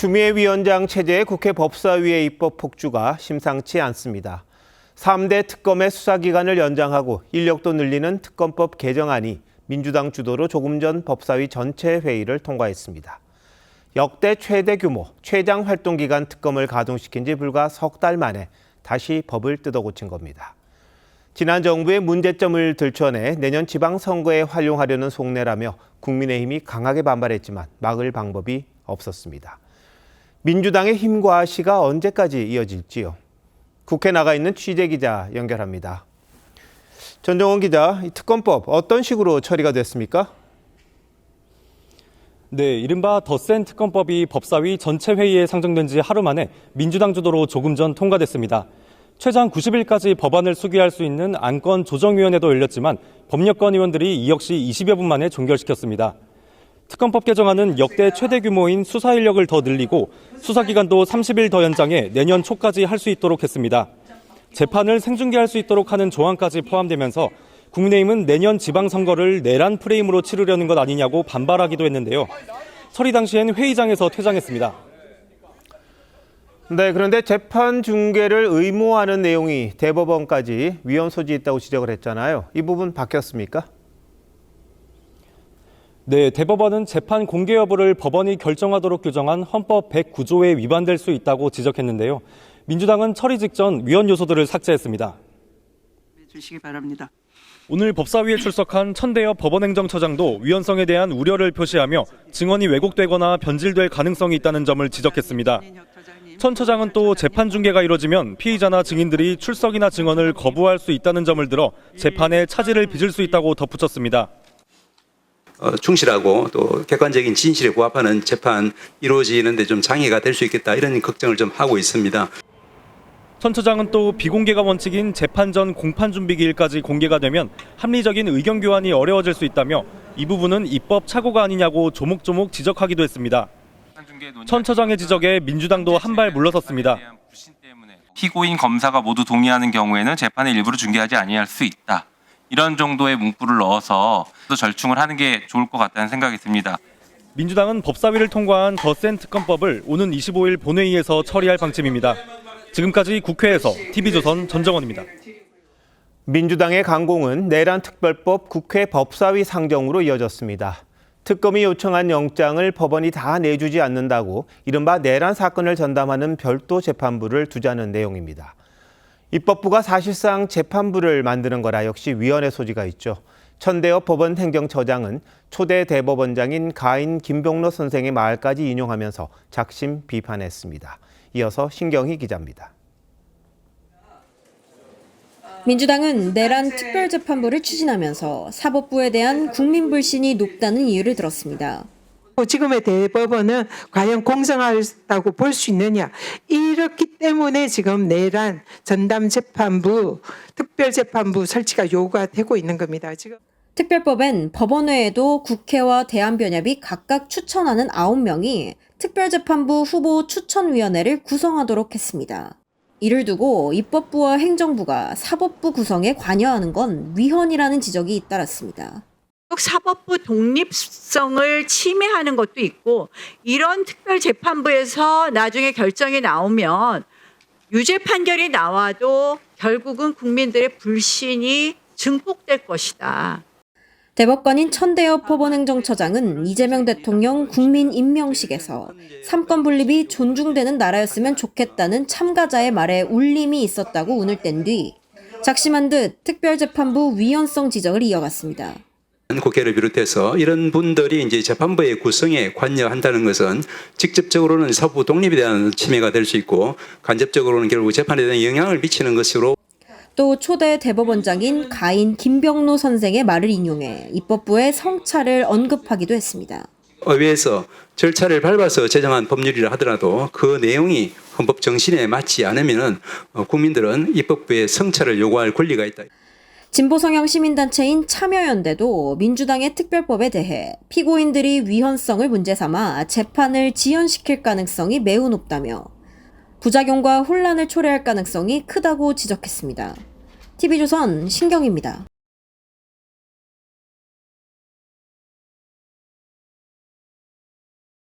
추미애 위원장 체제의 국회 법사위의 입법 폭주가 심상치 않습니다. 3대 특검의 수사기간을 연장하고 인력도 늘리는 특검법 개정안이 민주당 주도로 조금 전 법사위 전체 회의를 통과했습니다. 역대 최대 규모, 최장 활동기간 특검을 가동시킨 지 불과 석 달 만에 다시 법을 뜯어고친 겁니다. 지난 정부의 문제점을 들춰내 내년 지방선거에 활용하려는 속내라며 국민의힘이 강하게 반발했지만 막을 방법이 없었습니다. 민주당의 힘과 시가 언제까지 이어질지요? 국회 나가 있는 취재기자 연결합니다. 전정원 기자, 이 특검법 어떤 식으로 처리가 됐습니까? 네, 이른바 더 센 특검법이 법사위 전체 회의에 상정된 지 하루 만에 민주당 주도로 조금 전 통과됐습니다. 최장 90일까지 법안을 수기할 수 있는 안건조정위원회도 열렸지만 법력권 의원들이 이 역시 20여 분 만에 종결시켰습니다. 특검법 개정안은 역대 최대 규모인 수사 인력을 더 늘리고 수사기간도 30일 더 연장해 내년 초까지 할 수 있도록 했습니다. 재판을 생중계할 수 있도록 하는 조항까지 포함되면서 국민의힘은 내년 지방선거를 내란 프레임으로 치르려는 것 아니냐고 반발하기도 했는데요. 처리 당시엔 회의장에서 퇴장했습니다. 네, 그런데 재판 중계를 의무화하는 내용이 대법원까지 위헌 소지 있다고 지적을 했잖아요. 이 부분 바뀌었습니까? 네, 대법원은 재판 공개 여부를 법원이 결정하도록 규정한 헌법 109조에 위반될 수 있다고 지적했는데요. 민주당은 처리 직전 위헌 요소들을 삭제했습니다. 주시기 바랍니다. 오늘 법사위에 출석한 천대엽 법원행정처장도 위헌성에 대한 우려를 표시하며 증언이 왜곡되거나 변질될 가능성이 있다는 점을 지적했습니다. 천 처장은 또 재판 중계가 이뤄지면 피의자나 증인들이 출석이나 증언을 거부할 수 있다는 점을 들어 재판에 차질을 빚을 수 있다고 덧붙였습니다. 충실하고 또 객관적인 진실에 부합하는 재판 이루어지는 데 좀 장애가 될 수 있겠다 이런 걱정을 좀 하고 있습니다. 천 처장은 또 비공개가 원칙인 재판 전 공판 준비 기일까지 공개가 되면 합리적인 의견 교환이 어려워질 수 있다며 이 부분은 입법 착오가 아니냐고 조목조목 지적하기도 했습니다. 천 처장의 지적에 민주당도 한 발 물러섰습니다. 피고인 검사가 모두 동의하는 경우에는 재판의 일부를 중개하지 아니할 수 있다. 이런 정도의 문구를 넣어서 또 절충을 하는 게 좋을 것 같다는 생각이 듭니다. 민주당은 법사위를 통과한 더 센 특검법을 오는 25일 본회의에서 처리할 방침입니다. 지금까지 국회에서 TV조선 전정원입니다. 민주당의 강공은 내란 특별법 국회 법사위 상정으로 이어졌습니다. 특검이 요청한 영장을 법원이 다 내주지 않는다고 이른바 내란 사건을 전담하는 별도 재판부를 두자는 내용입니다. 입법부가 사실상 재판부를 만드는 거라 역시 위헌의 소지가 있죠. 천대엽 법원 행정처장은 초대 대법원장인 가인 김병로 선생의 말까지 인용하면서 작심 비판했습니다. 이어서 신경희 기자입니다. 민주당은 내란 특별재판부를 추진하면서 사법부에 대한 국민 불신이 높다는 이유를 들었습니다. 지금의 대법원은 과연 공정하다고 볼 수 있느냐. 이렇기 때문에 지금 내란 전담재판부, 특별재판부 설치가 요구가 되고 있는 겁니다. 지금 특별법엔 법원 외에도 국회와 대한변협이 각각 추천하는 9명이 특별재판부 후보 추천위원회를 구성하도록 했습니다. 이를 두고 입법부와 행정부가 사법부 구성에 관여하는 건 위헌이라는 지적이 잇따랐습니다. 사법부 독립성을 침해하는 것도 있고 이런 특별재판부에서 나중에 결정이 나오면 유죄 판결이 나와도 결국은 국민들의 불신이 증폭될 것이다. 대법관인 천대엽 법원행정처장은 이재명 대통령 국민 임명식에서 삼권 분립이 존중되는 나라였으면 좋겠다는 참가자의 말에 울림이 있었다고 운을 뗀 뒤 작심한 듯 특별재판부 위헌성 지적을 이어갔습니다. 국회를 비롯해서 이런 분들이 이제 재판부의 구성에 관여한다는 것은 직접적으로는 사법 독립에 대한 침해가 될 수 있고 간접적으로는 결국 재판에 대한 영향을 미치는 것으로 또 초대 대법원장인 가인 김병로 선생의 말을 인용해 입법부의 성찰을 언급하기도 했습니다. 의회에서 절차를 밟아서 제정한 법률이라 하더라도 그 내용이 헌법 정신에 맞지 않으면 국민들은 입법부의 성찰을 요구할 권리가 있다. 진보 성향 시민단체인 참여연대도 민주당의 특별법에 대해 피고인들이 위헌성을 문제 삼아 재판을 지연시킬 가능성이 매우 높다며 부작용과 혼란을 초래할 가능성이 크다고 지적했습니다. TV조선 신경입니다.